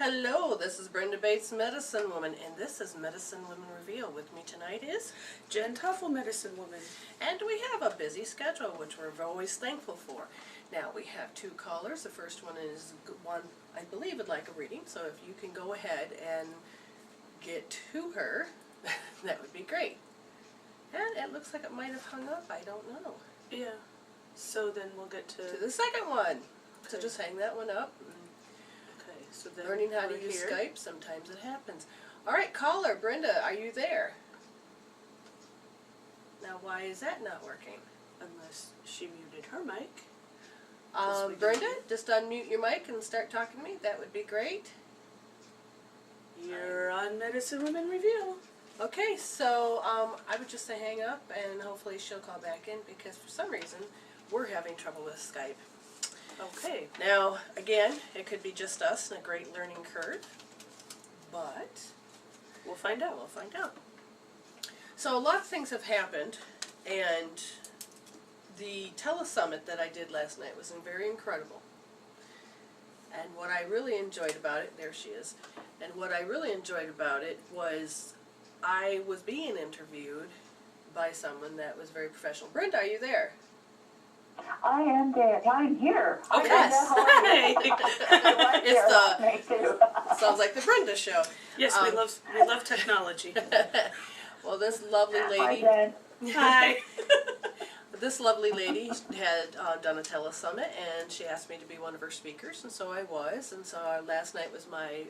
Hello, this is Brenda Bates, Medicine Woman, and this is Medicine Women Reveal. With me tonight is Jen Tuffle, Medicine Woman. And we have a busy schedule, which we're always thankful for. Now, we have two callers. The first one is one I believe would like a reading, so if you can go ahead and get to her, that would be great. And it looks like it might have hung up. I don't know. Yeah. So then we'll get to To the second one. So Okay. just hang that one up. okay. So then Learning how to we're use here. Skype, sometimes it happens. All right, caller, Brenda, are you there? Now, why is that not working? Unless she muted her mic. 'Cause we Brenda, didn't- just unmute your mic and start talking to me. That would be great. You're on Medicine Women Reveal. Okay, so I would just say hang up, and hopefully she'll call back in, because for some reason we're having trouble with Skype. Okay. Now, again, it could be just us and a great learning curve, but We'll find out. we'll find out. So a lot of things have happened, and the telesummit that I did last night was very incredible. And what I really enjoyed about it, there she is, and what I really enjoyed about it was I was being interviewed by someone that was very professional. Brenda, are you there? I am there. I'm here. Oh, Hi, yes. Brenda. How are you? I'm It's here. Me too. Sounds like the Brenda show. Yes, we love technology. Well, this lovely Hi, lady, Jen. Hi. this lovely lady had done a telesummit, and she asked me to be one of her speakers, and so I was. And so last night was my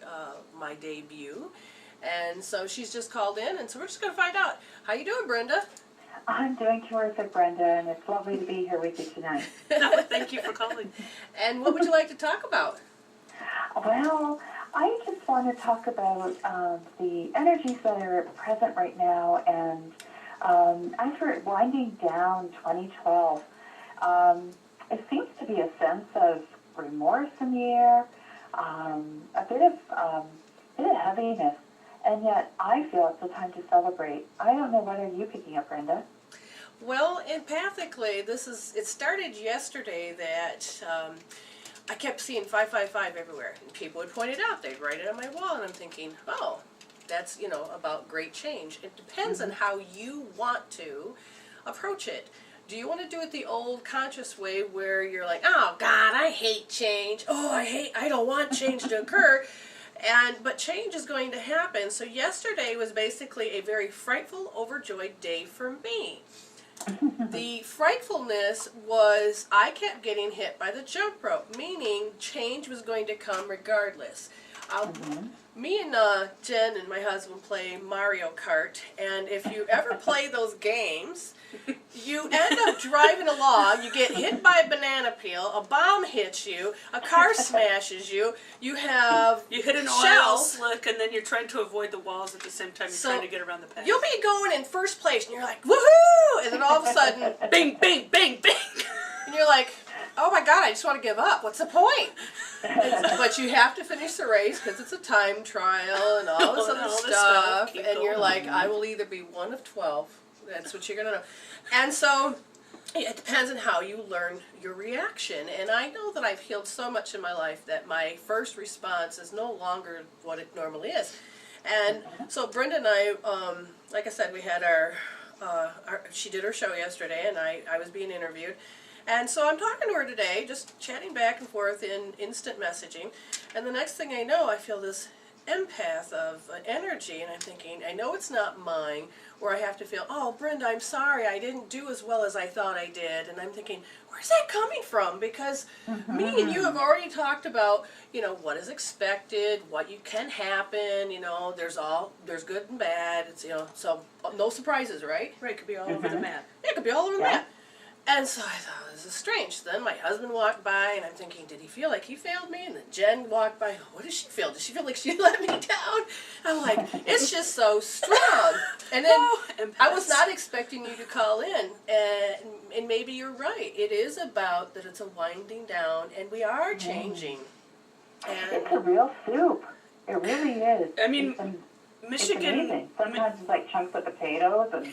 my debut, and so she's just called in, and so we're just going to find out. How you doing, Brenda? I'm doing terrific, Brenda, and it's lovely to be here with you tonight. No, thank you for calling. And what would you like to talk about? Well, I just want to talk about the energies that are present right now, and after it winding down 2012, it seems to be a sense of remorse in the air, a bit of heaviness, and yet I feel it's the time to celebrate. I don't know, what are you picking up, Brenda? Well, empathically, it started yesterday that I kept seeing 555 everywhere, and people would point it out. They'd write it on my wall, and I'm thinking, oh, that's, about great change. It depends on how you want to approach it. Do you want to do it the old conscious way where you're like, oh God, I hate change. Oh, I don't want change to occur. But change is going to happen. So yesterday was basically a very frightful, overjoyed day for me. The frightfulness was I kept getting hit by the jump rope, meaning change was going to come regardless. Me and Jen and my husband play Mario Kart, and if you ever play those games, you end up driving along, you get hit by a banana peel, a bomb hits you, a car smashes you, you hit an oil shells. slick, and then you're trying to avoid the walls at the same time. You're So, trying to get around the path. You'll be going in first place, and you're like, woohoo! And then all of a sudden, Bing, bing, bing, bing. and you're like, oh my God, I just want to give up. What's the point? But you have to finish the race because it's a time trial and all this other stuff. Keep And you're going. like, I will either be one of 12. That's what you're going to know. And so it depends on how you learn your reaction. And I know that I've healed so much in my life that my first response is no longer what it normally is. And so Brenda and I, like I said, we had she did her show yesterday, and I was being interviewed. And so I'm talking to her today, just chatting back and forth in instant messaging. And the next thing I know, I feel this empath of energy, and I'm thinking, I know it's not mine, where I have to feel, oh, Brenda, I'm sorry, I didn't do as well as I thought I did. And I'm thinking, where's that coming from? Because me and you have already talked about, what is expected, what can happen, there's good and bad, it's, so no surprises, right? Right, could be all over the map. Yeah, it could be all over the Yeah. map. And so I thought, this is strange. So then my husband walked by, and I'm thinking, did he feel like he failed me? And then Jen walked by. What did she feel? Did she feel like she let me down? I'm like, it's just so strong. And then I was not expecting you to call in, and maybe you're right. It is about that it's a winding down, and we are changing. It's And a real soup. It really is. I mean, it's Michigan. amazing. Sometimes it's like chunks of potatoes and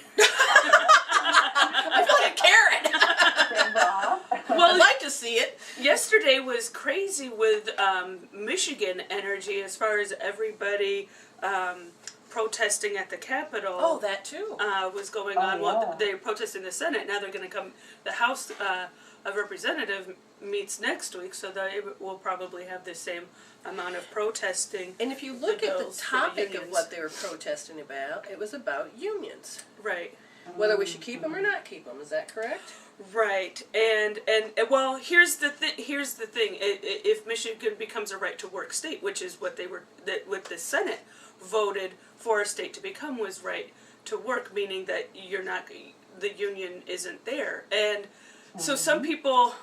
I feel like a carrot. raw. Well, I'd like to see it. Yesterday was crazy with Michigan Energy as far as everybody protesting at the Capitol. Oh, that too. Was going Oh, on. Well, yeah. they're protesting the Senate. Now they're going to come. The House of Representatives meets next week, so they will probably have the same amount of protesting. And if you look the at the bills for the topic of unions. what they were protesting about, it was about unions. Right. Whether we should keep them or not keep them. Is that correct? Right, and well, here's the thing. If Michigan becomes a right to work state, which is what they were, what the Senate voted for a state to become, was right to work, meaning that you're not, the union isn't there, and so some people,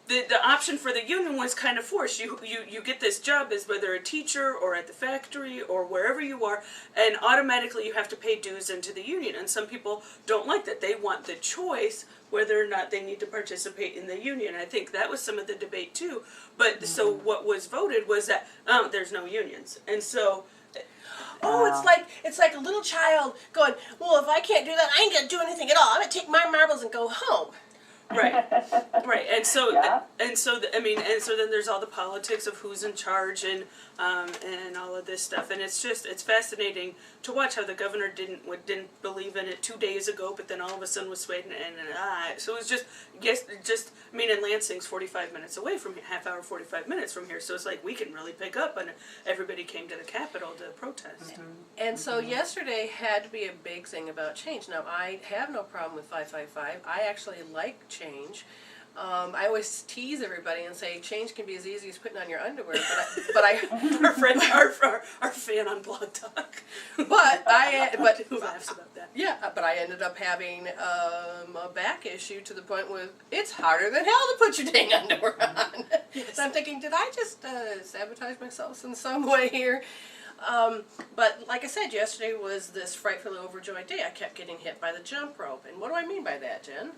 the option for the union was kind of forced. You get this job as whether a teacher or at the factory or wherever you are, and automatically you have to pay dues into the union. And some people don't like that. They want the choice whether or not they need to participate in the union. I think that was some of the debate too. But so what was voted was that there's no unions, and so. Oh, it's like a little child going, well, if I can't do that, I ain't gonna do anything at all. I'm gonna take my marbles and go home. Right, right, and so Yeah. and so then there's all the politics of who's in charge and all of this stuff, and it's fascinating to watch how the governor didn't believe in it 2 days ago, but then all of a sudden was swayed so it was and Lansing's 45 minutes away from here, half hour 45 minutes from here, so it's like we can really pick up, and everybody came to the Capitol to protest. And so yesterday had to be a big thing about change. Now, I have no problem with 555. I actually like change. I always tease everybody and say change can be as easy as putting on your underwear, but Our friend, our fan on Blog Talk, who who laughs about that. Yeah, but I ended up having a back issue to the point where it's harder than hell to put your dang underwear on. So I'm thinking, did I just sabotage myself in some way here? But like I said, yesterday was this frightfully overjoyed day. I kept getting hit by the jump rope. And what do I mean by that, Jen?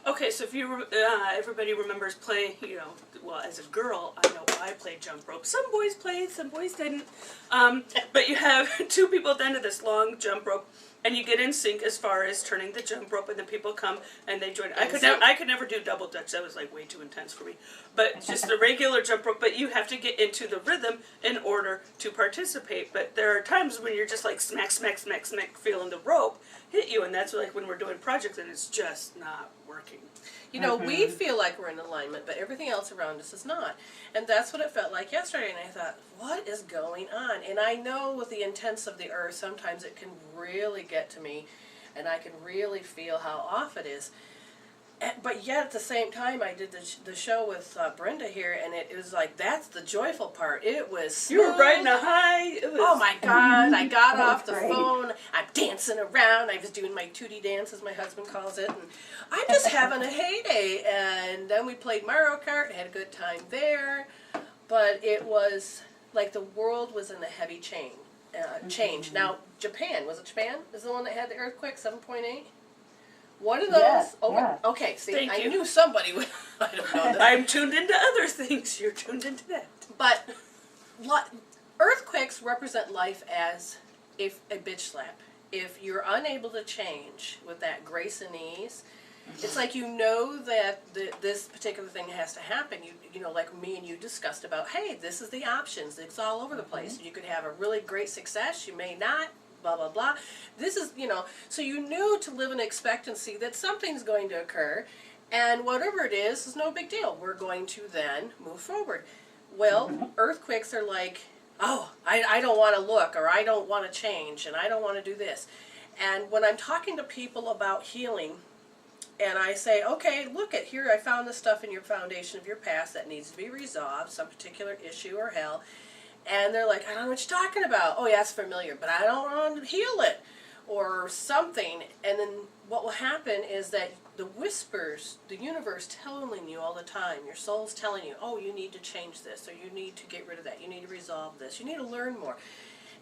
Okay, so if you everybody remembers playing, well, as a girl, I know I played jump rope. Some boys played, some boys didn't. But you have two people at the end of this long jump rope, and you get in sync as far as turning the jump rope, and then people come and they join. I could never do double dutch. That was like way too intense for me. But just the regular jump rope. But you have to get into the rhythm in order to participate. But there are times when you're just like smack, smack, smack, smack, feeling the rope hit you, and that's like when we're doing projects, and it's just not working. You know, we feel like we're in alignment, but everything else around us is not. And that's what it felt like yesterday, and I thought, what is going on? And I know with the intents of the earth, sometimes it can really get to me, and I can really feel how off it is. But yet at the same time, I did the show with Brenda here, and it was like, that's the joyful part. It was smooth. You were riding a high. It was, oh my God, I got off the great. phone, I'm dancing around, I was doing my tootie dance, as my husband calls it, and I'm just having a heyday. And then we played Mario Kart, had a good time there, but it was like the world was in a heavy change. Now, Japan, was it Japan? Is the one that had the earthquake, 7.8? One of those? Yes, oh, yes. Okay, see, Thank I you. knew somebody would, I don't know that. I'm tuned into other things. You're tuned into that. But earthquakes represent life as a bitch slap. If you're unable to change with that grace and ease, it's like you know that this particular thing has to happen. You know, like me and you discussed about, hey, this is the options. It's all over the place. You could have a really great success. You may not. Blah, blah, blah. This is, so you knew to live in expectancy that something's going to occur, and whatever it is no big deal. We're going to then move forward. Well, earthquakes are like, oh, I don't want to look, or I don't want to change, and I don't want to do this. And when I'm talking to people about healing, and I say, okay, look at here, I found this stuff in your foundation of your past that needs to be resolved, some particular issue or hell. And they're like, I don't know what you're talking about. Oh, yeah, it's familiar, but I don't want to heal it or something. And then what will happen is that the whispers, the universe telling you all the time, your soul's telling you, oh, you need to change this, or you need to get rid of that, you need to resolve this, you need to learn more.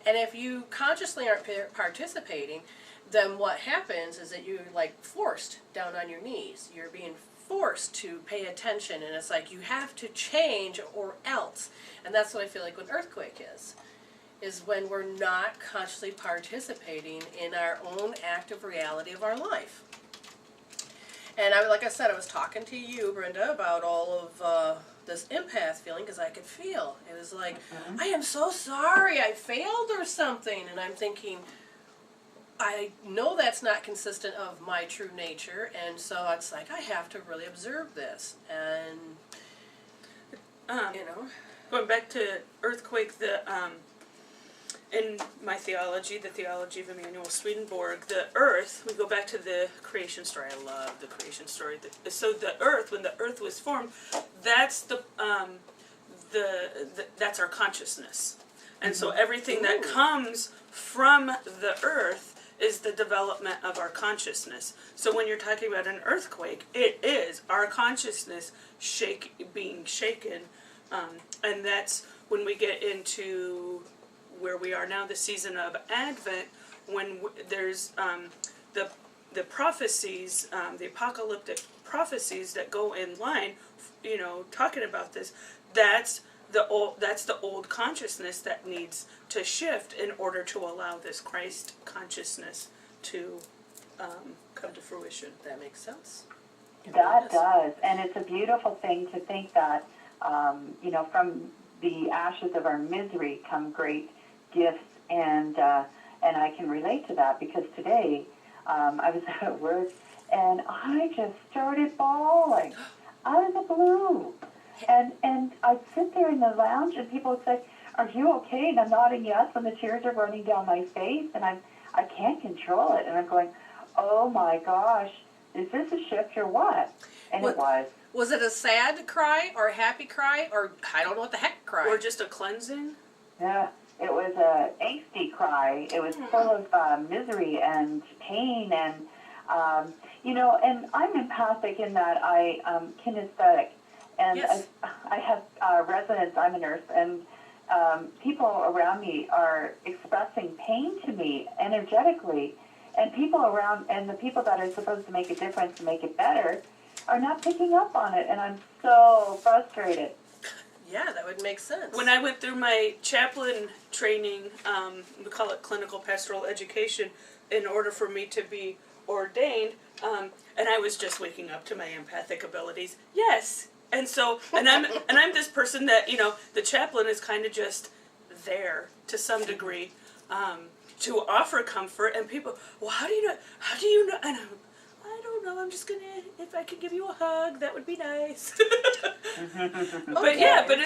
And if you consciously aren't participating, then what happens is that you're like forced down on your knees. You're being forced to pay attention, and it's like you have to change or else. And that's what I feel like when earthquake is when we're not consciously participating in our own active reality of our life. And like I said, I was talking to you, Brenda, about all of this empath feeling because I could feel. It was like, I am so sorry, I failed or something. And I'm thinking, I know that's not consistent of my true nature, and so it's like I have to really observe this. And going back to earthquake, in my theology, the theology of Emanuel Swedenborg, the earth, we go back to the creation story. I love the creation story. So the earth, when the earth was formed, that's that's our consciousness. And so everything that comes from the earth is the development of our consciousness. So when you're talking about an earthquake, it is our consciousness being shaken. And that's when we get into where we are now, the season of Advent, when there's the prophecies, the apocalyptic prophecies that go in line, talking about this. That's the old consciousness that needs to shift in order to allow this Christ consciousness to come to fruition. That makes sense. That does, and it's a beautiful thing to think that, from the ashes of our misery come great gifts, and I can relate to that because today I was at work and I just started bawling out of the blue, and I'd sit there in the lounge and people would say, "Are you okay?" And I'm nodding yes, and the tears are running down my face, and I can't control it, and I'm going, "Oh my gosh, is this a shift or what?" And it was. Was it a sad cry or a happy cry or I don't know what the heck cry? Or just a cleansing? Yeah, it was a angsty cry. It was full of misery and pain, and and I'm empathic in that I kinesthetic, and yes. I have residents. I'm a nurse, and people around me are expressing pain to me energetically, and people around, and the people that are supposed to make a difference and make it better are not picking up on it, and I'm so frustrated. Yeah, that would make sense. When I went through my chaplain training, we call it clinical pastoral education, in order for me to be ordained, and I was just waking up to my empathic abilities. Yes, and so, and I'm this person that the chaplain is kind of just there to some degree, to offer comfort, and people, well, how do you know? And I don't know. I'm just gonna, if I could give you a hug, that would be nice. But yeah, but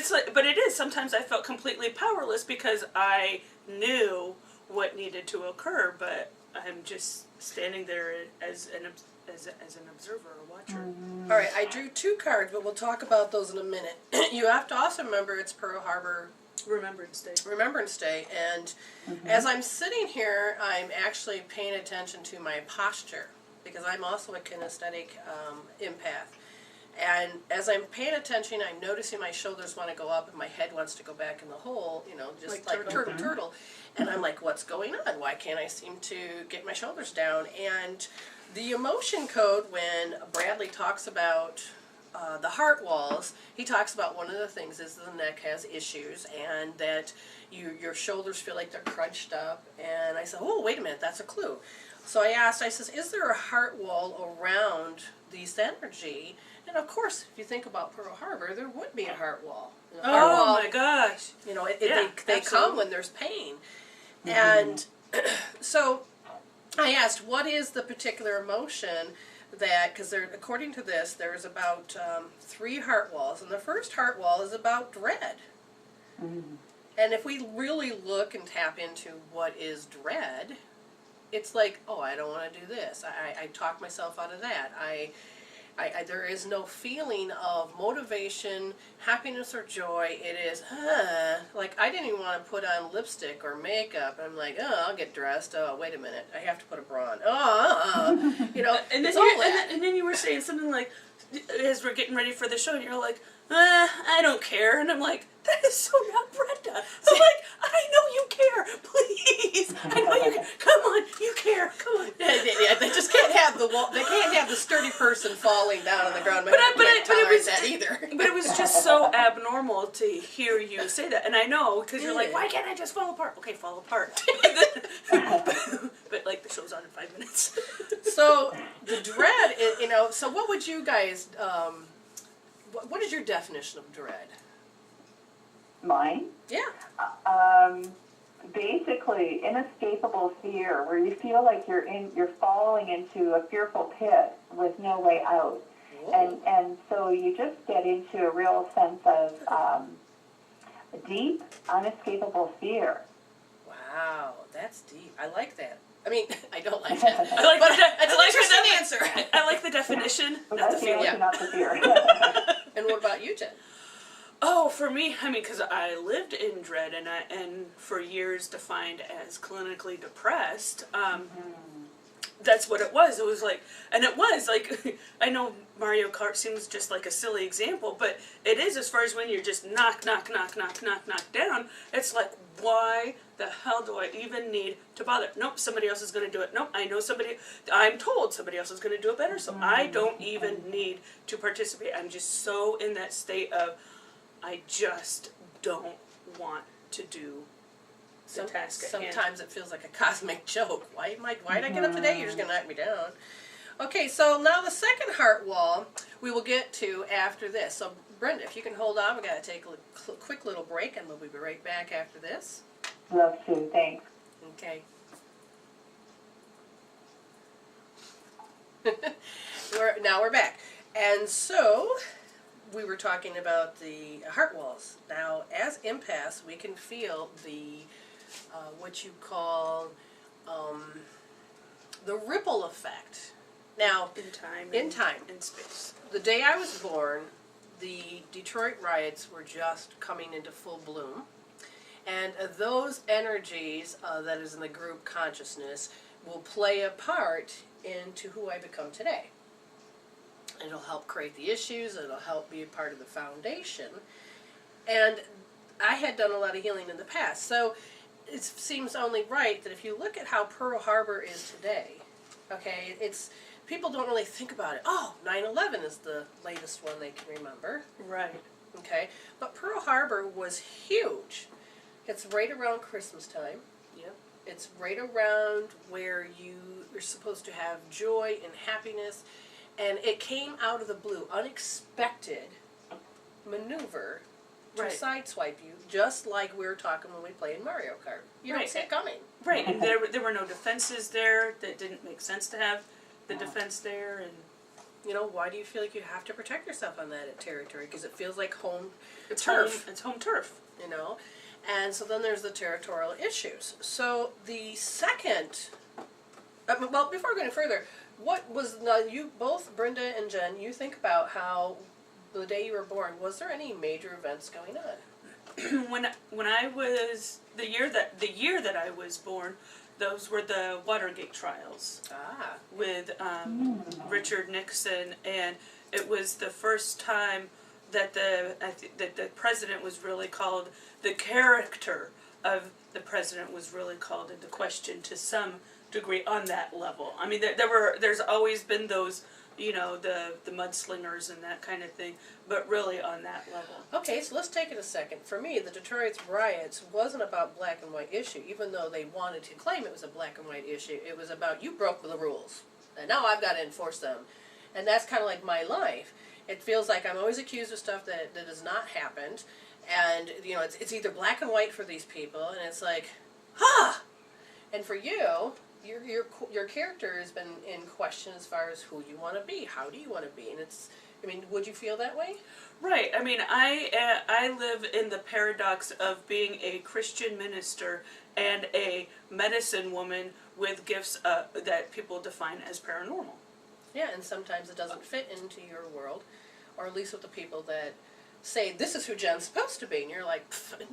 it is. Sometimes I felt completely powerless because I knew what needed to occur, but I'm just standing there as an observer or watcher. All right, I drew 2 cards, but we'll talk about those in a minute. You have to also remember it's Pearl Harbor Remembrance Day, and as I'm sitting here, I'm actually paying attention to my posture because I'm also a kinesthetic empath. And as I'm paying attention, I'm noticing my shoulders want to go up and my head wants to go back in the hole, just like turtle. And I'm like, what's going on? Why can't I seem to get my shoulders down? And the emotion code, when Bradley talks about the heart walls, he talks about one of the things is the neck has issues and that your shoulders feel like they're crunched up. And I said, oh, wait a minute, that's a clue. So I says, is there a heart wall around this energy? And of course, if you think about Pearl Harbor, there would be a heart wall. My gosh! They come when there's pain, and so I asked, what is the particular emotion that? Because according to this, there's about 3 heart walls, and the first heart wall is about dread. And if we really look and tap into what is dread, it's like, oh, I don't want to do this. I talk myself out of that. There is no feeling of motivation, happiness, or joy. It is, like I didn't even want to put on lipstick or makeup. I'm like, oh, I'll get dressed. Oh, wait a minute, I have to put a bra on. And then you were saying something like, as we're getting ready for the show, and you're like, I don't care. And I'm like, that is so not Brenda. I'm like, I know you care. Please. I know you care. Come on, you care. Come on. Yeah, they just can't have the wall. They can't have the sturdy person falling down on the ground. But it was that either. But it was just so abnormal to hear you say that, and I know because you're like, why can't I just fall apart? Okay, fall apart. but like the show's on in 5 minutes. So the dread, so what would you guys, what is your definition of dread? Mine? Yeah. Basically, inescapable fear, where you feel like you're falling into a fearful pit with no way out. And so you just get into a real sense of deep, unescapable fear. Wow, that's deep. I like that. I mean, I don't like that. I like But the it's an interesting answer. I like the definition, not That's the the feeling. answer, not the fear. And what about you, Jen? Oh, for me, I mean, because I lived in dread and for years defined as clinically depressed. That's what it was. It was like, and it was like, I know Mario Kart seems just like a silly example, but it is as far as when you're just knock down. It's like, why the hell do I even need to bother? Nope, somebody else is going to do it. Nope, I know I'm told somebody else is going to do it better, so I don't even need to participate. I'm just so in that state of, I just don't want to do the task at hand. Sometimes it feels like a cosmic joke. Why did I get up today? You're just going to knock me down. Okay, so now the second heart wall we will get to after this. So Brenda, if you can hold on, we've got to take a quick little break, and we'll be right back after this. Love to, thanks. Okay. Now we're back. And so we were talking about the heart walls. Now, as empaths, we can feel the what you call the ripple effect. Now, in time, in space. The day I was born, the Detroit riots were just coming into full bloom, and those energies that is in the group consciousness will play a part into who I become today. It'll help create the issues, it'll help be a part of the foundation. And I had done a lot of healing in the past, so it seems only right that if you look at how Pearl Harbor is today, okay, people don't really think about it. Oh, 9/11 is the latest one they can remember. Right. Okay, but Pearl Harbor was huge. It's right around Christmas time. Yep. It's right around where you're supposed to have joy and happiness. And it came out of the blue, unexpected maneuver to sideswipe you, just like we were talking when we played Mario Kart. You don't see it coming. Right, and there were no defenses there that didn't make sense to have the defense there. And why do you feel like you have to protect yourself on that territory? Because it feels like home it's turf. It's home turf. And so then there's the territorial issues. So the second, well, before going further, what was, you both, Brenda and Jen, you think about how the day you were born, was there any major events going on? when I was, the year that I was born, those were the Watergate trials. With Richard Nixon, and it was the first time that the president was really called, the character of the president was really called into question to some degree on that level. I mean, there's always been those, the mudslingers and that kind of thing, but really on that level. Okay, so let's take it a second. For me, the Detroit riots wasn't about black and white issue, even though they wanted to claim it was a black and white issue. It was about, you broke the rules, and now I've got to enforce them. And that's kind of like my life. It feels like I'm always accused of stuff that has not happened, and it's either black and white for these people, and it's like, and for you, your character has been in question as far as who you want to be, how do you want to be, and would you feel that way? Right. I mean, I live in the paradox of being a Christian minister and a medicine woman with gifts that people define as paranormal. Yeah, and sometimes it doesn't fit into your world, or at least with the people that say, this is who Jen's supposed to be, and you're like,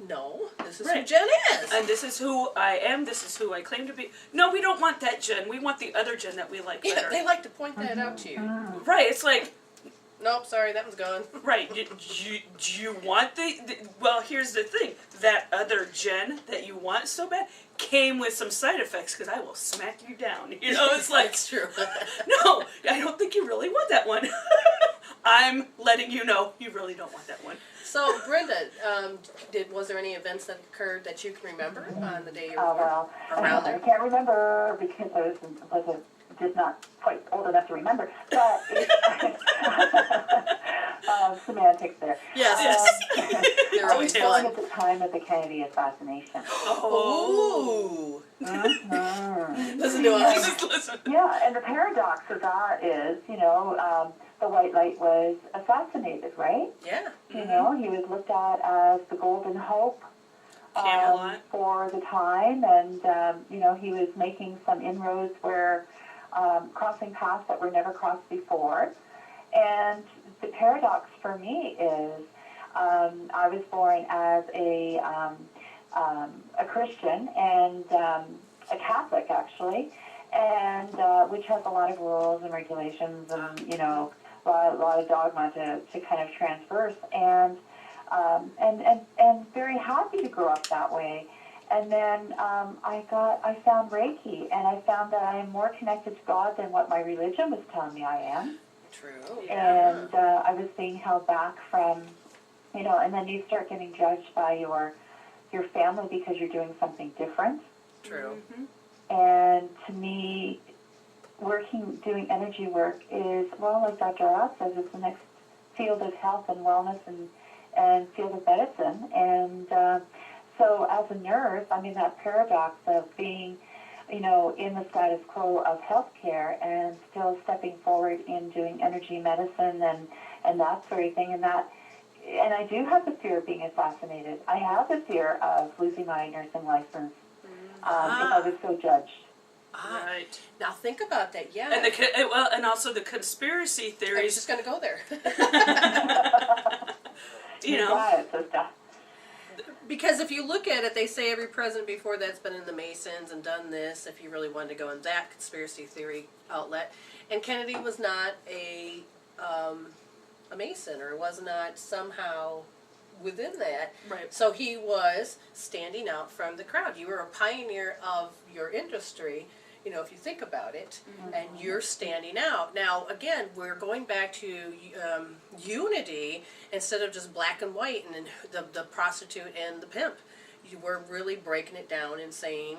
no, this is who Jen is. And this is who I am, this is who I claim to be. No, we don't want that Jen, we want the other Jen that we like better. Yeah, they like to point that out to you. Right, it's like, nope, sorry, that one's gone. Right, do you want well, here's the thing, that other Jen that you want so bad came with some side effects, because I will smack you down, it's like, That's true. no, I don't think you really want that one. I'm letting you know you really don't want that one. So, Brenda, was there any events that occurred that you can remember on the day you were born? Well, Around I there? can't remember because I wasn't did not quite old enough to remember. But semantics there. Yes. You're I always was born fun. at the time of the Kennedy assassination. Ooh. Mhm. Listen to us. Listen. Yeah, and the paradox of that is, the white light was assassinated, right? Yeah. You know, he was looked at as the golden hope Camelot. for the time, and he was making some inroads where crossing paths that were never crossed before. And the paradox for me is, I was born as a Christian and a Catholic actually, and which has a lot of rules and regulations and a lot of dogma to kind of transverse, and very happy to grow up that way. And then I found Reiki, and I found that I am more connected to God than what my religion was telling me I am. True. And I was being held back from, and then you start getting judged by your family because you're doing something different. True. And to me, doing energy work is, well, like Dr. Ross says, it's the next field of health and wellness and field of medicine. And so as a nurse, I'm in that paradox of being, in the status quo of healthcare and still stepping forward in doing energy medicine and that sort of thing. And I do have the fear of being assassinated. I have the fear of losing my nursing license if I was so judged. Right. Now think about that. Yeah. And and also the conspiracy I was theories. just going to go there. Got it, sister. Because if you look at it, they say every president before that's been in the Masons and done this, if you really wanted to go in that conspiracy theory outlet. And Kennedy was not a Mason, or was not somehow within that. Right. So he was standing out from the crowd. You were a pioneer of your industry, if you think about it, and you're standing out. Now, again, we're going back to unity instead of just black and white and the prostitute and the pimp. We're really breaking it down and saying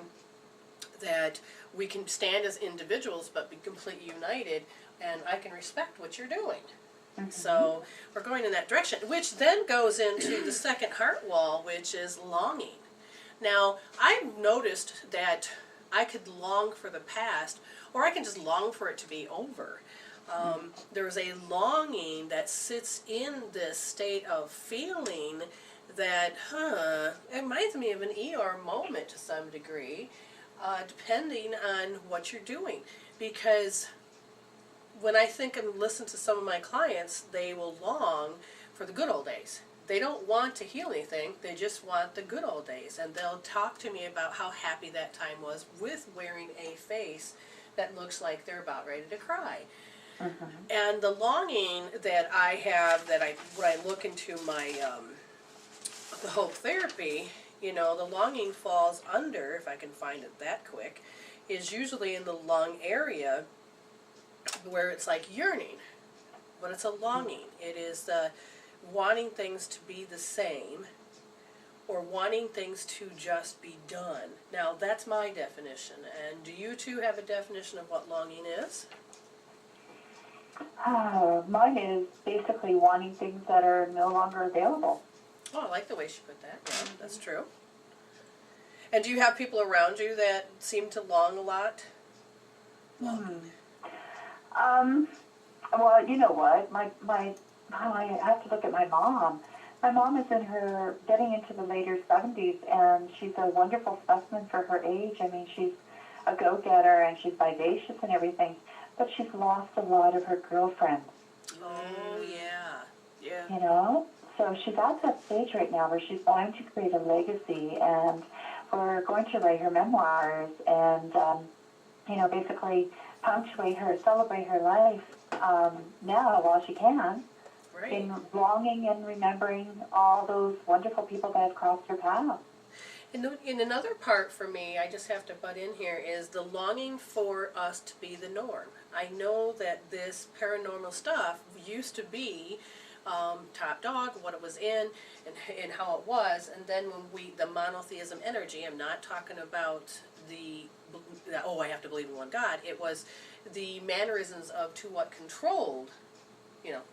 that we can stand as individuals but be completely united, and I can respect what you're doing. So we're going in that direction, which then goes into the second heart wall, which is longing. Now, I've noticed that I could long for the past, or I can just long for it to be over. There's a longing that sits in this state of feeling that, it reminds me of an ER moment to some degree, depending on what you're doing. Because when I think and listen to some of my clients, they will long for the good old days. They don't want to heal anything, they just want the good old days. And they'll talk to me about how happy that time was with wearing a face that looks like they're about ready to cry. And the longing that I have, when I look into my the Hope Therapy, the longing falls under, if I can find it that quick, is usually in the lung area, where it's like yearning, but it's a longing. It is the wanting things to be the same, or wanting things to just be done. Now, that's my definition. And do you two have a definition of what longing is? Mine is basically wanting things that are no longer available. Oh, I like the way she put that. Yeah, that's true. And do you have people around you that seem to long a lot? Well, you know what? I have to look at my mom. My mom is getting into the later 70s, and she's a wonderful specimen for her age. I mean, she's a go-getter, and she's vivacious and everything, but she's lost a lot of her girlfriends. Oh, yeah. Yeah. So she's at that stage right now where she's wanting to create a legacy, and we're going to write her memoirs and, basically celebrate her life now while she can. Right. In longing and remembering all those wonderful people that have crossed her path. In another part for me, I just have to butt in here, is the longing for us to be the norm. I know that this paranormal stuff used to be top dog, what it was in, and how it was, and then when the monotheism energy, I'm not talking about oh, I have to believe in one God, it was the mannerisms of to what controlled,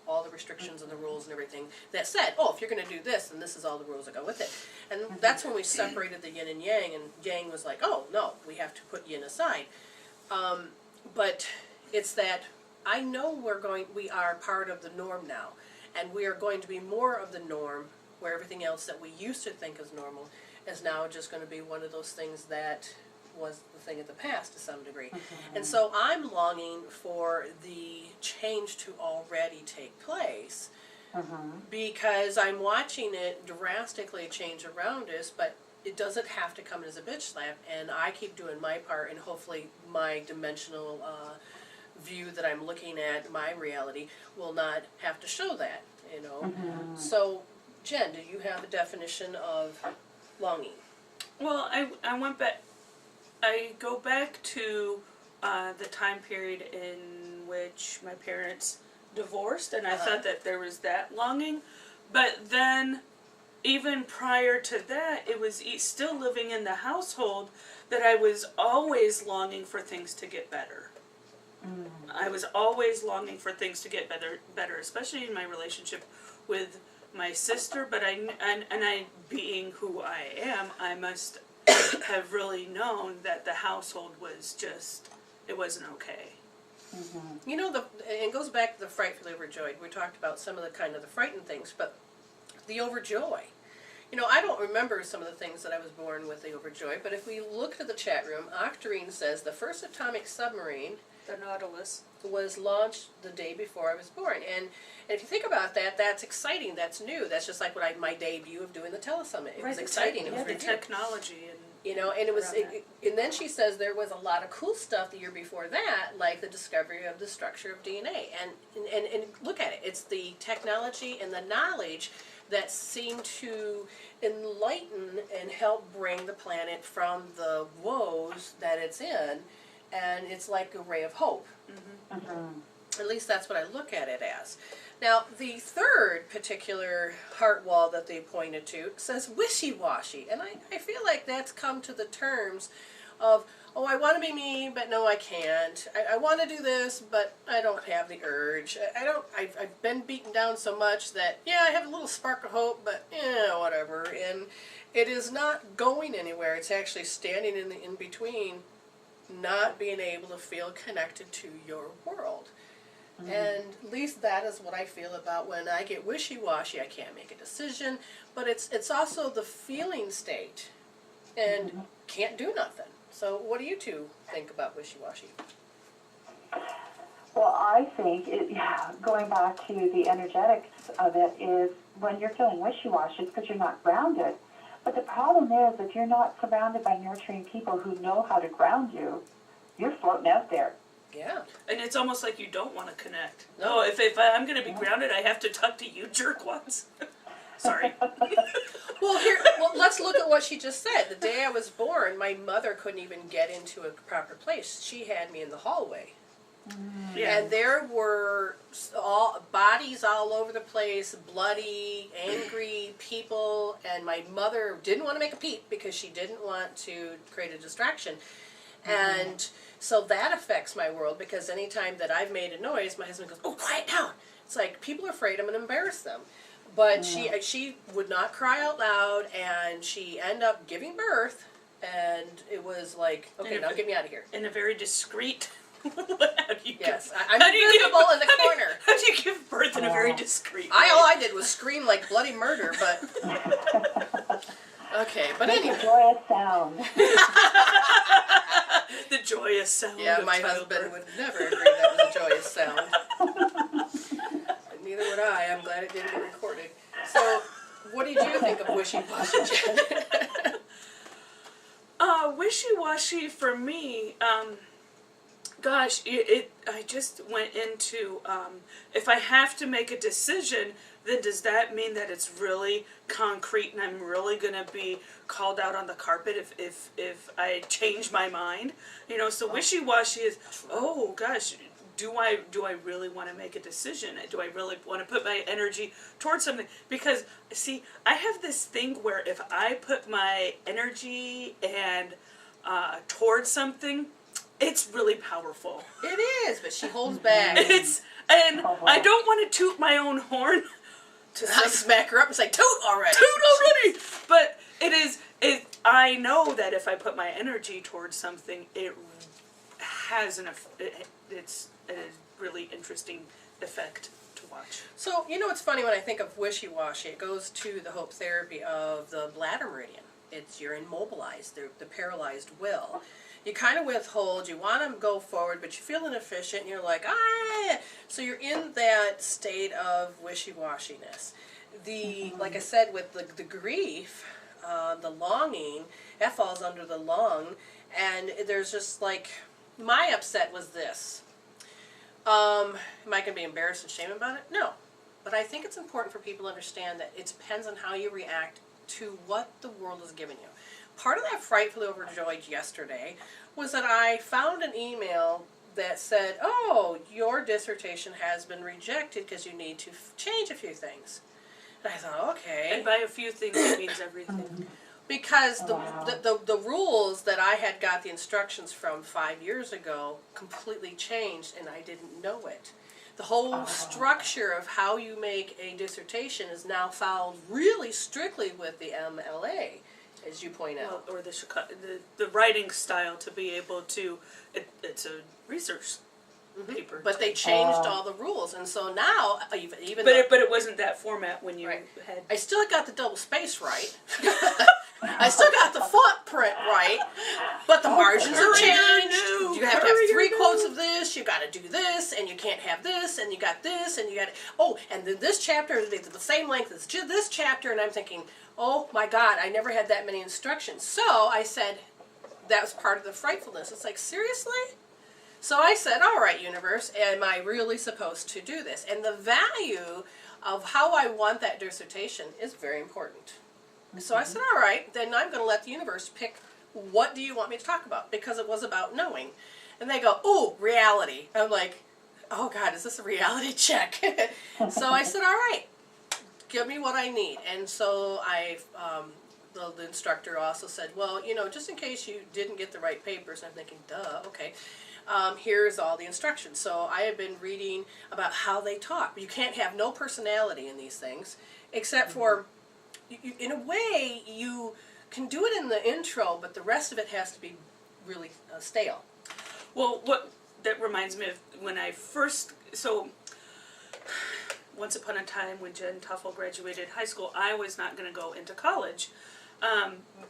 all the restrictions and the rules and everything that said, oh, if you're going to do this, then this is all the rules that go with it. And that's when we separated the yin and yang, and yang was like, oh, no, we have to put yin aside. But it's that I know we are part of the norm now, and we are going to be more of the norm, where everything else that we used to think is normal is now just going to be one of those things that was the thing of the past to some degree. And so I'm longing for the change to already take place, because I'm watching it drastically change around us, but it doesn't have to come as a bitch slap, and I keep doing my part, and hopefully my dimensional view that I'm looking at, my reality, will not have to show that, So, Jen, do you have a definition of longing? Well, I went back. I go back to the time period in which my parents divorced, and I thought that there was that longing. But then, even prior to that, it was still living in the household that I was always longing for things to get better. I was always longing for things to get better, especially in my relationship with my sister. But I being who I am, I must have really known that the household was it wasn't okay. It goes back to the frightfully overjoyed. We talked about some of the frightened things, but the overjoy. I don't remember some of the things that I was born with the overjoy, but if we look at the chat room, Octarine says the first atomic submarine, The Nautilus, was launched the day before I was born. And if you think about that, that's exciting. That's new. That's just like my debut of doing the telesummit. It was exciting. It was the technology and and it was. And then she says there was a lot of cool stuff the year before that, like the discovery of the structure of DNA. And look at it. It's the technology and the knowledge that seem to enlighten and help bring the planet from the woes that it's in. And it's like a ray of hope. At least that's what I look at it as. Now, the third particular heart wall that they pointed to says wishy-washy. And I feel like that's come to the terms of, oh, I want to be me, but no, I can't. I want to do this, but I don't have the urge. I've been beaten down so much that, I have a little spark of hope, but, whatever. And it is not going anywhere. It's actually standing in the in-between, not being able to feel connected to your world. And at least that is what I feel about when I get wishy-washy. I can't make a decision, but it's also the feeling state, and can't do nothing. So what do you two think about wishy-washy? Well, I think, going back to the energetics of it, is when you're feeling wishy-washy, it's because you're not grounded. But the problem is, if you're not surrounded by nurturing people who know how to ground you, you're floating out there. Yeah. And it's almost like you don't want to connect. No, if I'm going to be grounded, I have to talk to you jerkwads. Sorry. Well, let's look at what she just said. The day I was born, my mother couldn't even get into a proper place. She had me in the hallway. Yeah. And there were bodies all over the place, bloody, angry people, and my mother didn't want to make a peep because she didn't want to create a distraction. And so that affects my world, because anytime that I've made a noise, my husband goes, oh, quiet down. It's like, people are afraid I'm going to embarrass them. But she would not cry out loud, and she ended up giving birth, and it was like, okay, now get me out of here. In a very discreet... Yes, I'm visible in the corner. How do you give birth in a very discreet way? All I did was scream like bloody murder, but... Okay, but anyway. The joyous sound. The joyous sound. Yeah, of my childbirth. husband would never agree that was a joyous sound. Neither would I. I'm glad it didn't get recorded. So, what did you think of wishy-washy, Jen? Wishy-washy for me, Gosh, I just went into, if I have to make a decision, then does that mean that it's really concrete and I'm really going to be called out on the carpet if I change my mind? You know, so wishy-washy is, oh gosh, do I really want to make a decision? Do I really want to put my energy towards something? Because, see, I have this thing where if I put my energy and towards something, it's really powerful. It is, but she holds back. I don't want to toot my own horn. To smack her up and say, toot already! Toot already! But I know that if I put my energy towards something, it has it's a really interesting effect to watch. So, you know what's funny when I think of wishy-washy? It goes to the hope therapy of the bladder meridian. You're immobilized, the paralyzed will. You kind of withhold, you want to go forward, but you feel inefficient, and you're like, ah! So you're in that state of wishy-washiness. Like I said, with the grief, the longing, that falls under the lung, and there's just like, my upset was this. Am I going to be embarrassed and shame about it? No. But I think it's important for people to understand that it depends on how you react to what the world has given you. Part of that frightfully overjoyed yesterday was that I found an email that said, oh, your dissertation has been rejected because you need to change a few things. And I thought, okay. And by a few things, it means everything. Because the rules that I had got the instructions from 5 years ago completely changed, and I didn't know it. The whole structure of how you make a dissertation is now followed really strictly with the MLA, as you point out. Well, or the writing style to be able to, it's a research paper. But they changed all the rules, and so now, even but it wasn't that format when you Right. had... I still got the double space right. I still got the footprint right, but the margins are changed. You have to have 3 quotes of this, you got to do this, and you can't have this, and you got this, and you got and then this chapter is the same length as this chapter, and I'm thinking, oh my God, I never had that many instructions. So I said, that was part of the frightfulness. It's like, seriously? So I said, all right, universe, am I really supposed to do this? And the value of how I want that dissertation is very important. So I said, all right, then I'm going to let the universe pick, what do you want me to talk about? Because it was about knowing. And they go, oh, reality. I'm like, oh God, is this a reality check? So I said, all right, give me what I need. And so the instructor also said, well, you know, just in case you didn't get the right papers. And I'm thinking, duh, okay. Here's all the instructions. So I have been reading about how they talk. You can't have no personality in these things, except for, in a way, you can do it in the intro, but the rest of it has to be really stale. Well, that reminds me of when I first, once upon a time when Jen Tuffle graduated high school, I was not going to go into college.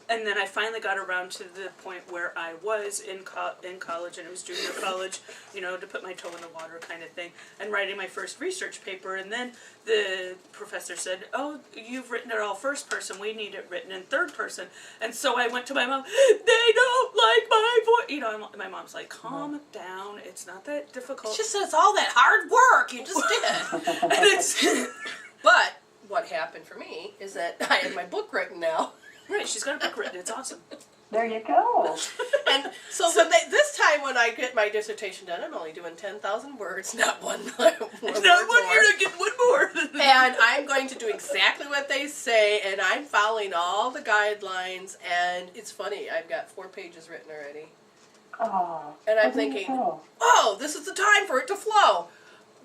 And then I finally got around to the point where I was in college, and it was junior college, you know, to put my toe in the water kind of thing, and writing my first research paper. And then the professor said, oh, you've written it all first person, we need it written in third person. And so I went to my mom, they don't like my voice. You know, my mom's like, calm down, it's not that difficult. It's just it's all that hard work you just did. But what happened for me is that I have my book written now. Right, she's got a book written. It's awesome. There you go. And so this time when I get my dissertation done, I'm only doing 10,000 words, not one more. Not one, you're not getting one more. And I'm going to do exactly what they say, and I'm following all the guidelines, and it's funny, I've got 4 pages written already. Oh, And I'm thinking, oh, this is the time for it to flow.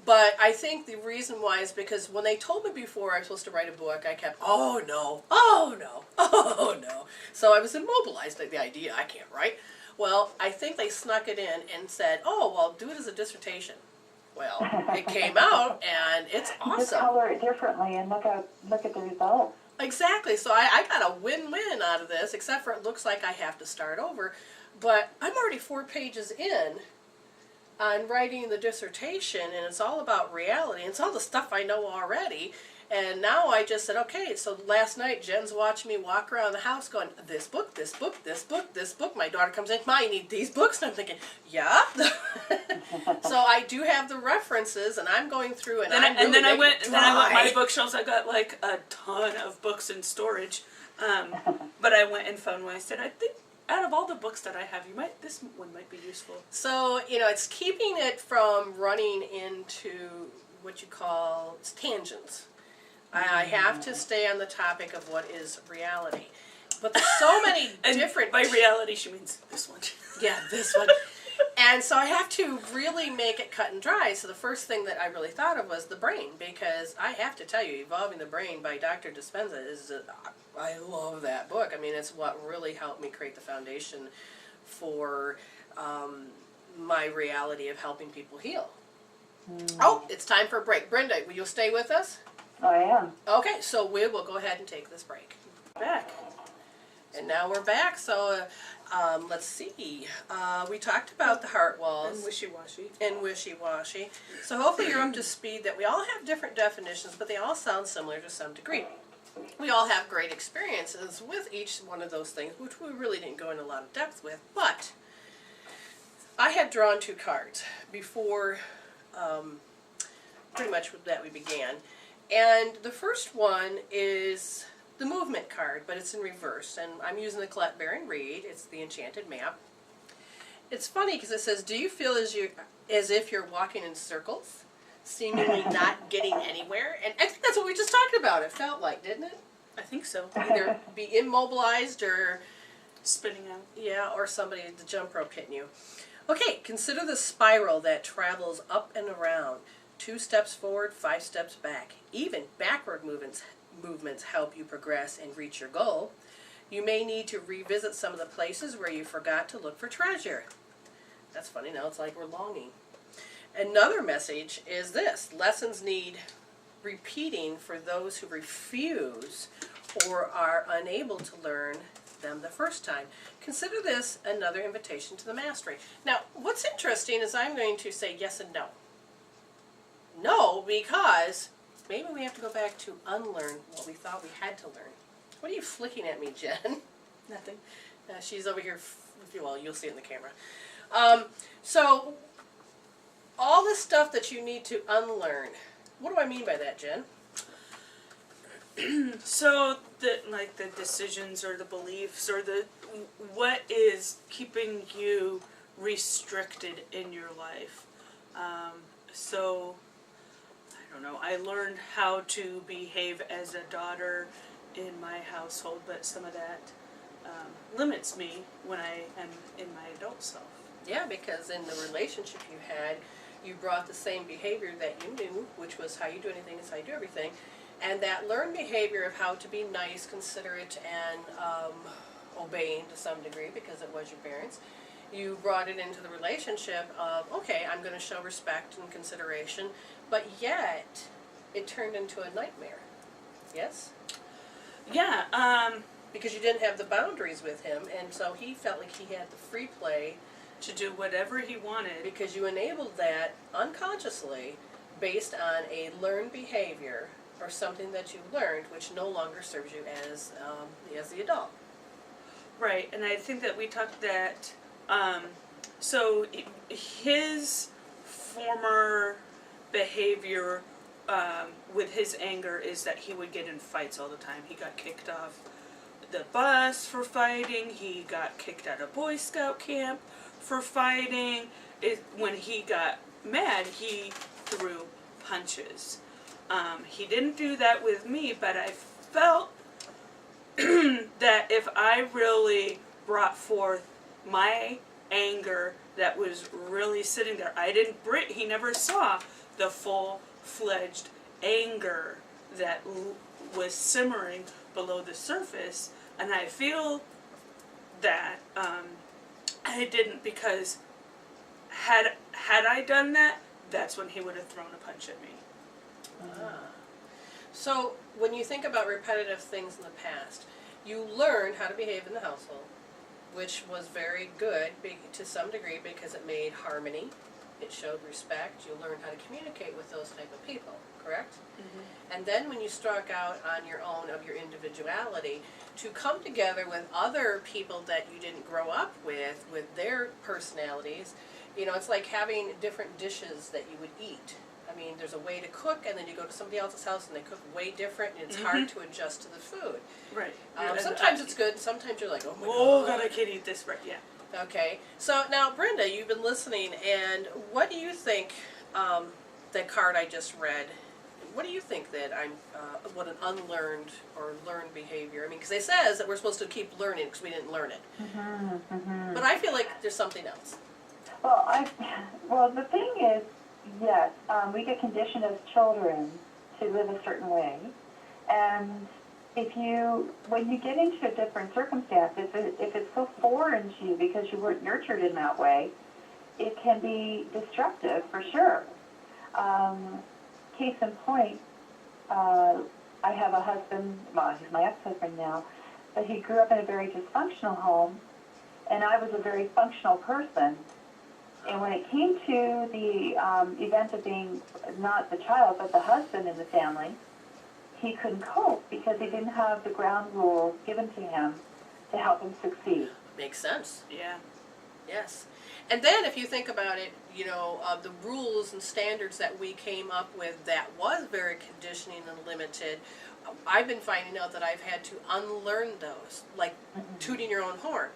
But I think the reason why is because when they told me before I was supposed to write a book, I kept, oh no, oh no, oh no. So I was immobilized by the idea, I can't write. Well, I think they snuck it in and said, oh, well, do it as a dissertation. Well, it came out, and it's awesome. Just color it differently and look at the results. Exactly. So I got a win-win out of this, except for it looks like I have to start over. But I'm already 4 pages in on writing the dissertation, and it's all about reality. It's all the stuff I know already, And now I just said, okay, so last night Jen's watching me walk around the house going, this book, this book, this book, this book. My daughter comes in, Ma, you need these books? And I'm thinking, yeah. So I do have the references, and I'm going through, and then I went my bookshelves. I got like a ton of books in storage, but I went and found one. I said, I think out of all the books that I have, this one might be useful. So, it's keeping it from running into what you call tangents. I have to stay on the topic of what is reality. But there's so many different... By reality, she means this one. Yeah, this one. And so I have to really make it cut and dry. So the first thing that I really thought of was the brain, because I have to tell you, Evolving the Brain by Dr. Dispenza is, I love that book. I mean, it's what really helped me create the foundation for my reality of helping people heal. Oh, it's time for a break. Brenda, will you stay with us? I am. Okay, so we will go ahead and take this break. Back. And now we're back, so let's see. We talked about the heart walls. And wishy-washy. And wishy-washy. So hopefully you're up to speed that we all have different definitions, but they all sound similar to some degree. We all have great experiences with each one of those things, which we really didn't go into a lot of depth with, but I had drawn 2 cards before pretty much that we began. And the first one is the movement card, but it's in reverse. And I'm using the Colette Baron Reed. It's the Enchanted Map. It's funny because it says, do you feel as if you're walking in circles, seemingly not getting anywhere? And I think that's what we just talked about. It felt like, didn't it? I think so. Either be immobilized or... Spinning out. Yeah, or somebody, the jump rope hitting you. Okay, consider the spiral that travels up and around. 2 steps forward, 5 steps back. Even backward movements help you progress and reach your goal. You may need to revisit some of the places where you forgot to look for treasure. That's funny, now it's like we're longing. Another message is this: lessons need repeating for those who refuse or are unable to learn them the first time. Consider this another invitation to the mastery. Now, what's interesting is I'm going to say yes and no. No, because maybe we have to go back to unlearn what we thought we had to learn. What are you flicking at me, Jen? Nothing. She's over here, well, you'll see it in the camera. So, all the stuff that you need to unlearn, what do I mean by that, Jen? So, the decisions or the beliefs or what is keeping you restricted in your life. So, I don't know, I learned how to behave as a daughter in my household, but some of that limits me when I am in my adult self. Yeah, because in the relationship you had, you brought the same behavior that you knew, which was how you do anything is how you do everything. And that learned behavior of how to be nice, considerate, and obeying to some degree because it was your parents, you brought it into the relationship of, okay, I'm going to show respect and consideration, but yet it turned into a nightmare. Yes? Yeah, because you didn't have the boundaries with him, and so he felt like he had the free play to do whatever he wanted. because you enabled that unconsciously based on a learned behavior or something that you learned which no longer serves you as the adult. Right, and I think that we talked that, so his former behavior with his anger is that he would get in fights all the time. He got kicked off the bus for fighting, he got kicked out of Boy Scout camp for fighting. When he got mad, he threw punches. He didn't do that with me, but I felt that if I really brought forth my anger that was really sitting there, he never saw the full-fledged anger that was simmering below the surface, and I feel that I didn't, because had I done that, that's when he would have thrown a punch at me. So when you think about repetitive things in the past, you learned how to behave in the household, which was very good to some degree because it made harmony, it showed respect, you learned how to communicate with those type of people, correct? Mm-hmm. And then when you struck out on your own of your individuality, to come together with other people that you didn't grow up with their personalities, you know, it's like having different dishes that you would eat. I mean, there's a way to cook, and then you go to somebody else's house and they cook way different, and it's hard to adjust to the food. Right. Sometimes it's good, and sometimes you're like, oh my oh God. God, I can't eat this. Right. Yeah. Okay, so now Brenda, you've been listening, and what do you think, the card I just read, what do you think that what an unlearned or learned behavior, I mean, because it says that we're supposed to keep learning because we didn't learn it. But I feel like there's something else. Well, the thing is, yes, we get conditioned as children to live a certain way, and when you get into a different circumstance, if it's so foreign to you because you weren't nurtured in that way, it can be destructive for sure. Case in point, I have a husband, well, he's my ex-husband now, but he grew up in a very dysfunctional home, and I was a very functional person. And when it came to the event of being not the child, but the husband in the family, he couldn't cope because he didn't have the ground rules given to him to help him succeed. Makes sense. Yeah. Yes. And then if you think about it, you know, the rules and standards that we came up with that was very conditioning and limited, I've been finding out that I've had to unlearn those, like tooting your own horn.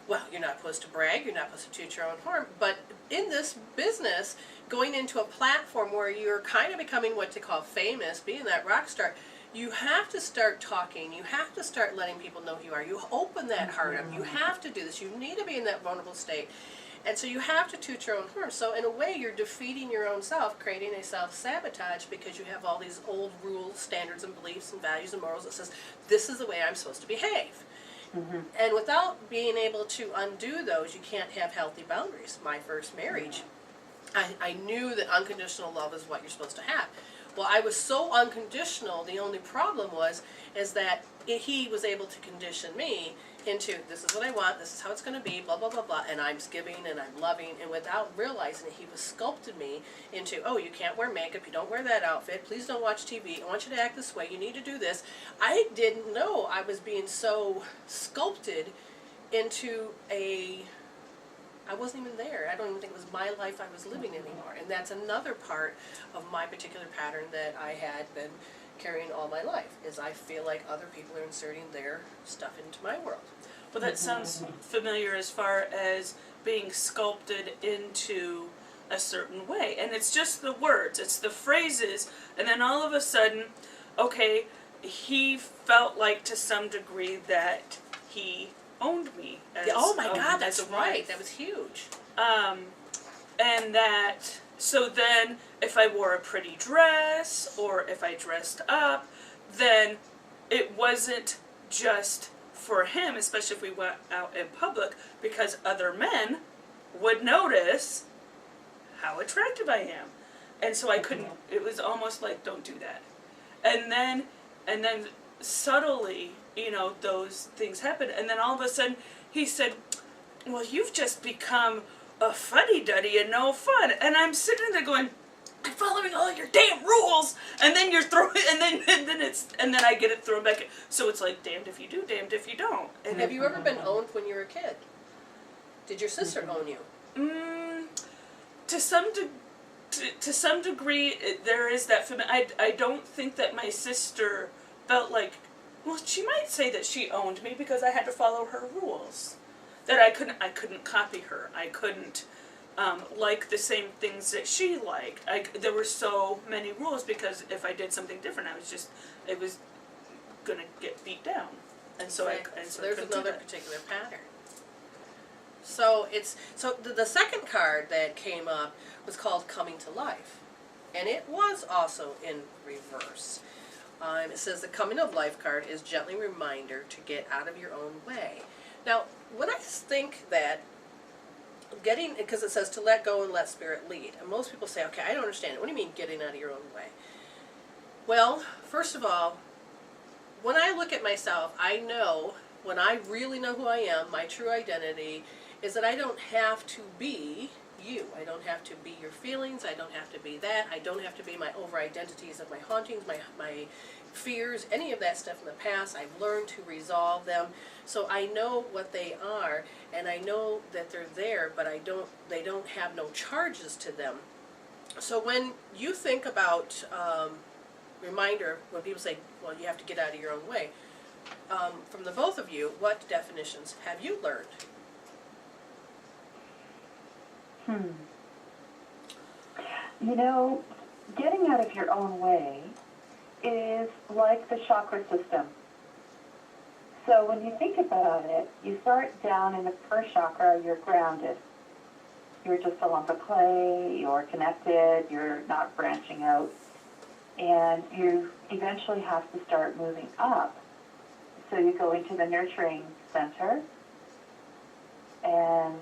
Well, you're not supposed to brag, you're not supposed to toot your own horn, but in this business, going into a platform where you're kind of becoming what they call famous, being that rock star, you have to start talking, you have to start letting people know who you are, you open that heart up, you have to do this, you need to be in that vulnerable state, and so you have to toot your own horn. So in a way, you're defeating your own self, creating a self-sabotage because you have all these old rules, standards, and beliefs, and values, and morals that says, this is the way I'm supposed to behave. And without being able to undo those, you can't have healthy boundaries. My first marriage, I knew that unconditional love is what you're supposed to have. Well, I was so unconditional, the only problem is that he was able to condition me into, this is what I want, this is how it's going to be, blah, blah, blah, blah, and I'm giving and I'm loving, and without realizing it, he was sculpted me into, oh, you can't wear makeup, you don't wear that outfit, please don't watch TV, I want you to act this way, you need to do this. I didn't know I was being so sculpted into I wasn't even there. I don't even think it was my life I was living anymore, and that's another part of my particular pattern that I had been carrying all my life, is I feel like other people are inserting their stuff into my world. Well, that sounds familiar as far as being sculpted into a certain way. And it's just the words, it's the phrases, and then all of a sudden, okay, he felt like to some degree that he owned me as, oh my God, that's as a right, wife. that was huge. And that, so then if I wore a pretty dress or if I dressed up, then it wasn't just for him, especially if we went out in public, because other men would notice how attractive I am. And so I couldn't, it was almost like, don't do that. And then subtly, you know, those things happened. And then all of a sudden he said, well, you've just become a fuddy-duddy and no fun. And I'm sitting there going, I'm following all your damn rules, and then you're throwing, and then I get it thrown back. So it's like, damned if you do, damned if you don't. And have you ever been owned when you were a kid? Did your sister own you? To some degree, there is that. I don't think that my sister felt like, well, she might say that she owned me because I had to follow her rules. That I couldn't copy her. I couldn't like the same things that she liked. There were so many rules because if I did something different, it was gonna get beat down. And so so there's another particular pattern. So the second card that came up was called Coming to Life, and it was also in reverse. It says the Coming of Life card is gently reminder to get out of your own way. Now, when I think that because it says to let go and let spirit lead, and most people say, okay, I don't understand it. What do you mean getting out of your own way? Well, first of all, when I look at myself, I know, when I really know who I am, my true identity, is that I don't have to be you. I don't have to be your feelings. I don't have to be that. I don't have to be my over-identities of my hauntings, my fears, any of that stuff in the past. I've learned to resolve them. So I know what they are, and I know that they're there, but they don't have no charges to them. So when you think about, reminder, when people say, well, you have to get out of your own way, from the both of you, what definitions have you learned? You know, getting out of your own way is like the chakra system. So when you think about it, you start down in the first chakra, you're grounded. You're just a lump of clay, you're connected, you're not branching out. And you eventually have to start moving up. So you go into the nurturing center, and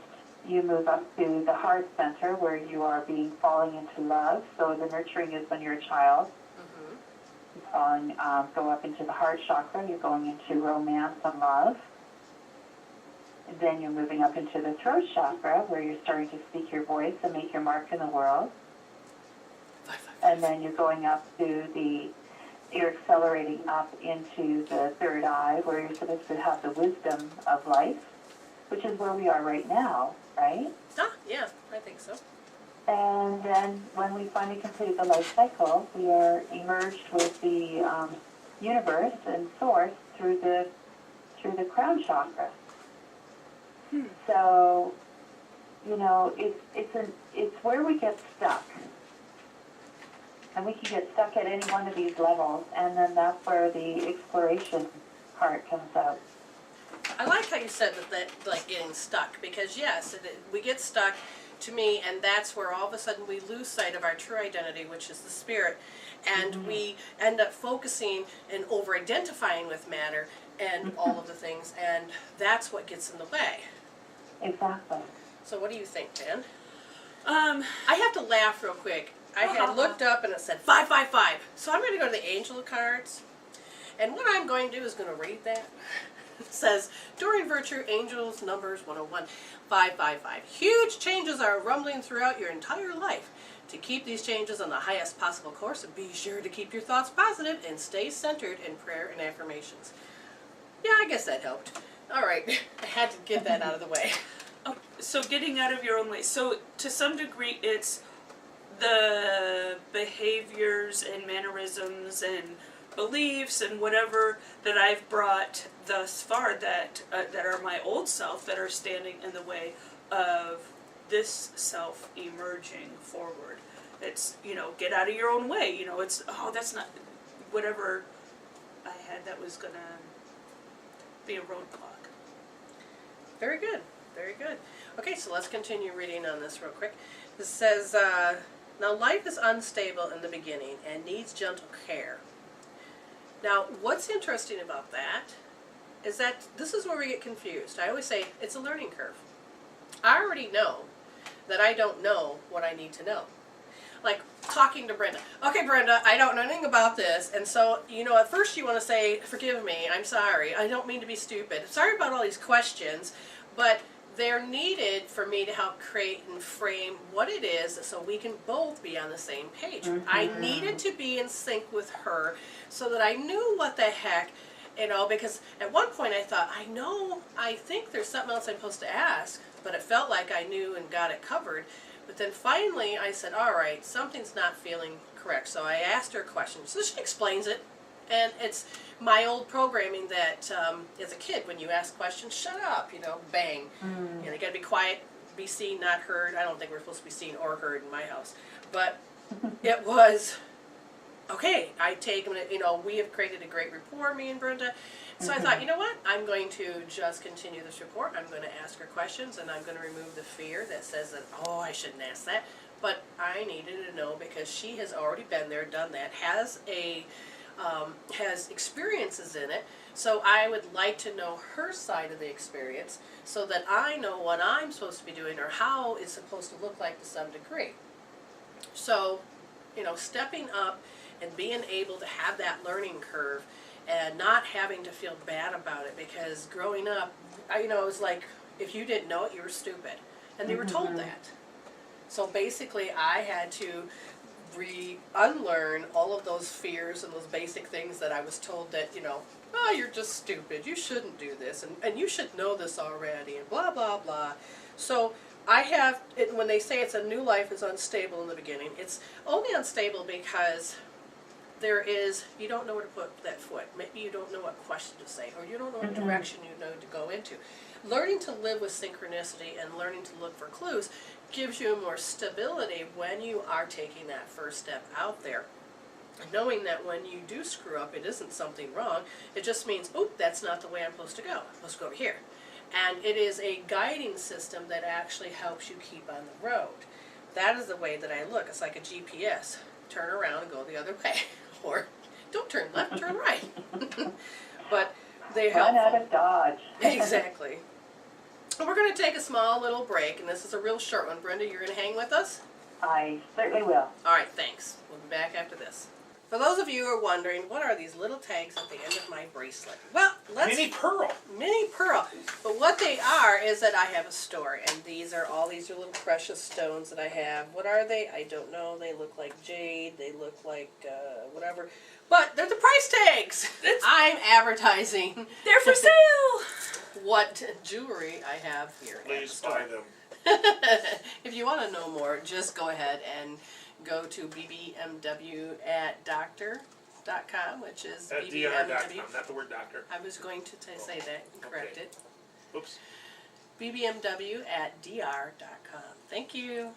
you move up to the heart center where you are falling into love. So the nurturing is when you're a child. You go up into the heart chakra, you're going into romance and love. And then you're moving up into the throat chakra where you're starting to speak your voice and make your mark in the world. And then you're going up to you're accelerating up into the third eye where you're supposed to have the wisdom of life, which is where we are right now, right? Ah, yeah, I think so. And then when we finally complete the life cycle, we are emerged with the universe and source through the crown chakra. So, you know, it's where we get stuck. And we can get stuck at any one of these levels, and then that's where the exploration part comes out. I like how you said that like getting stuck, because yes, we get stuck, to me, and that's where all of a sudden we lose sight of our true identity, which is the spirit, and we end up focusing and over-identifying with matter and all of the things, and that's what gets in the way. Exactly. So what do you think, Dan? I have to laugh real quick. I had looked up and it said 555. So I'm going to go to the Angel cards. And what I'm going to do is going to read that. It says, during Virtue Angels Numbers 101, 555. Huge changes are rumbling throughout your entire life. To keep these changes on the highest possible course, be sure to keep your thoughts positive and stay centered in prayer and affirmations. Yeah, I guess that helped. All right, I had to get that out of the way. Oh, so getting out of your own way. So to some degree, it's the behaviors and mannerisms and beliefs and whatever that I've brought thus far that are my old self that are standing in the way of this self emerging forward. It's, you know, get out of your own way. You know, it's, oh, that's not whatever I had that was going to be a roadblock. Very good, very good. Okay, so let's continue reading on this real quick. This says, now life is unstable in the beginning and needs gentle care. Now, what's interesting about that is that this is where we get confused. I always say it's a learning curve. I already know that I don't know what I need to know. Like talking to Brenda. Okay, Brenda, I don't know anything about this, and so, you know, at first you want to say, forgive me, I'm sorry, I don't mean to be stupid. Sorry about all these questions, but they're needed for me to help create and frame what it is so we can both be on the same page. I needed to be in sync with her so that I knew what the heck, you know, because at one point I thought, I think there's something else I'm supposed to ask, but it felt like I knew and got it covered. But then finally I said, all right, something's not feeling correct. So I asked her a question. So she explains it. And it's my old programming that as a kid, when you ask questions, shut up, you know, bang. You know, you got to be quiet, be seen, not heard. I don't think we're supposed to be seen or heard in my house. But it was, okay, I take, you know, we have created a great rapport, me and Brenda. So I thought, you know what, I'm going to just continue this rapport. I'm going to ask her questions, and I'm going to remove the fear that says that, oh, I shouldn't ask that. But I needed to know because she has already been there, done that, has experiences in it, so I would like to know her side of the experience so that I know what I'm supposed to be doing or how it's supposed to look like to some degree. So, you know, stepping up and being able to have that learning curve and not having to feel bad about it, because growing up, you know, it was like if you didn't know it, you were stupid, and they were told that. So basically I had to unlearn all of those fears and those basic things that I was told that, oh, you're just stupid, you shouldn't do this, and you should know this already, and blah, blah, blah. So I have, when they say it's a new life is unstable in the beginning, it's only unstable because you don't know where to put that foot. Maybe you don't know what question to say, or you don't know what direction you know to go into. Learning to live with synchronicity and learning to look for clues gives you more stability when you are taking that first step out there. Knowing that when you do screw up, it isn't something wrong. It just means, oh, that's not the way I'm supposed to go. I'm supposed to go over here. And it is a guiding system that actually helps you keep on the road. That is the way that I look. It's like a GPS. Turn around and go the other way. Or don't turn left, turn right. But they help. Run out of Dodge. Exactly. We're going to take a small little break, and this is a real short one. Brenda, you're going to hang with us? I certainly will. All right, thanks. We'll be back after this. For those of you who are wondering, what are these little tags at the end of my bracelet? Well, Mini Pearl. Mini Pearl. But what they are is that I have a story, and these are all these little precious stones that I have. What are they? I don't know. They look like jade. They look like whatever. But they're the price tags. I'm advertising. They're for sale. What jewelry I have here. Please buy them. If you want to know more, just go ahead and go to bbmw at doctor.com, which is At bbmw. dr.com, not the word doctor. I was going to say that and correct Okay. it. Oops. bbmw at dr.com. Thank you.